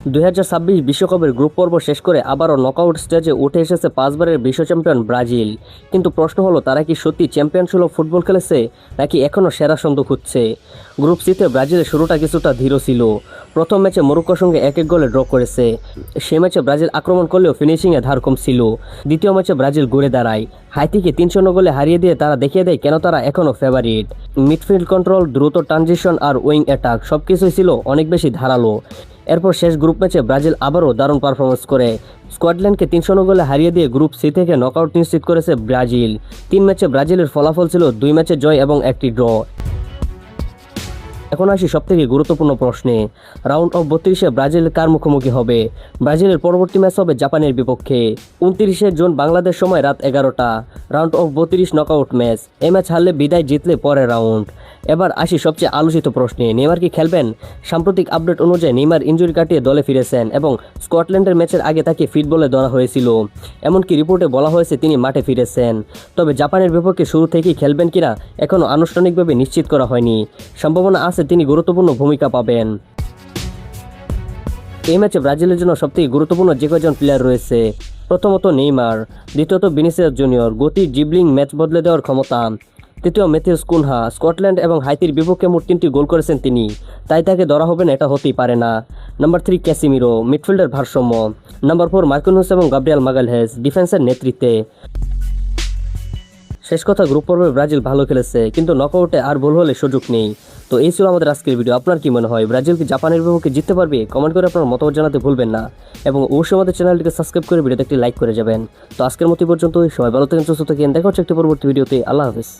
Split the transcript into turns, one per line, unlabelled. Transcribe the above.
2026 বিশ্বকাপের গ্রুপ পর্ব শেষ করে আবারও নকআউট স্টেজে উঠে এসেছে 5বারের বিশ্ব চ্যাম্পিয়ন ব্রাজিল। কিন্তু প্রশ্ন হলো, তারা কি সত্যি চ্যাম্পিয়ন সুলভ ফুটবল খেলেছে নাকি এখনও সেরা ছন্দ খুঁজছে? গ্রুপ সিতে ব্রাজিলের শুরুটা কিছুটা ধীর ছিল। প্রথম ম্যাচে মরক্কোর সঙ্গে 1-1 গোলে ড্র করেছে। সে ম্যাচে ব্রাজিল আক্রমণ করলেও ফিনিশিংয়ে ধার কম ছিল। দ্বিতীয় ম্যাচে ব্রাজিল ঘুরে দাঁড়ায়। হাইতিকে 3-0 গোলে হারিয়ে দিয়ে তারা দেখিয়ে দেয় কেন তারা এখনও ফেভারিট। মিডফিল্ড কন্ট্রোল, দ্রুত ট্রানজিশন আর উইং অ্যাটাক সবকিছুই ছিল অনেক বেশি ধারালো। এরপর শেষ গ্রুপ ম্যাচে ব্রাজিল আবারও দারুণ পারফরমেন্স করে স্কটল্যান্ডকে 3-0 গোলে হারিয়ে দিয়ে গ্রুপ সি থেকে নকআউট নিশ্চিত করেছে ব্রাজিল। 3 ম্যাচে ব্রাজিলের ফলাফল ছিল 2 ম্যাচে জয় এবং 1টি ড্র। এখন আসি সবথেকে গুরুত্বপূর্ণ প্রশ্নে, রাউন্ড অফ 32-এ ব্রাজিল কার মুখোমুখি হবে? ব্রাজিলের পরবর্তী ম্যাচ হবে জাপানের বিপক্ষে 29শে জুন বাংলাদেশ সময় রাত 11টা। Round of 32 knockout match. এই ম্যাচ হারলে বিদায়, জিতলে পরের রাউন্ড। এবার আসি সবচেয়ে আলোচিত প্রশ্নে, নেইমার কি খেলবেন? সাম্প্রতিক আপডেট অনুযায়ী নেইমার ইনজুরি কাটিয়ে দলে ফিরেছেন এবং স্কটল্যান্ডের ম্যাচের আগে তাকে ফিট বলে ধরা হয়েছিল। এমনকি রিপোর্টে বলা হয়েছে তিনি মাঠে ফিরেছেন। তবে জাপানের বিপক্ষে শুরু থেকেই খেলবেন কিনা এখনও আনুষ্ঠানিকভাবে নিশ্চিত করা হয়নি। সম্ভাবনা আছে তিনি গুরুত্বপূর্ণ ভূমিকা পাবেন। এই ম্যাচে ব্রাজিলের জন্য সবথেকে গুরুত্বপূর্ণ যে কয়েকজন প্লেয়ার রয়েছে, প্রথমত নেইমার, দ্বিতীয়ত ভিনিসিয়াস জুনিয়র, গতি, ড্রিবলিং, ম্যাচ বদলে দেওয়ার ক্ষমতা। তৃতীয় ম্যাথিউস কুনহা, স্কটল্যান্ড এবং হাইতির বিপক্ষে মোট 3টি গোল করেছেন তিনি, তাই তাকে ধরা হবে না এটা হতেই পারে না। নাম্বার 3 ক্যাসিমিরো, মিডফিল্ডের ভারসাম্য। নাম্বার 4 মার্কিনহুস এবং গাব্রিয়েল মাগালহেস, ডিফেন্সের নেতৃত্বে। শেষ কথা, গ্রুপ পর্বে ব্রাজিল ভালো খেলেছে, কিন্তু নকআউটে আর ভুল হলে সুযোগ নেই। তো এই ছিল আমাদের আজকের ভিডিও। আপনার কি মনে হয়, ব্রাজিল কি জাপানের বিপক্ষে জিততে পারবে? কমেন্ট করে আপনার মতামত জানাতে ভুলবেন না এবং অবশ্যই আমাদের চ্যানেলটিকে সাবস্ক্রাইব করে ভিডিওতে একটি লাইক করে যাবেন। তো আজকের মতো পর্যন্ত, সবাই ভালো থাকেন, সুস্থ থাকেন। দেখা হচ্ছে একটি পরবর্তী ভিডিওতে। আল্লাহ হাফেজ।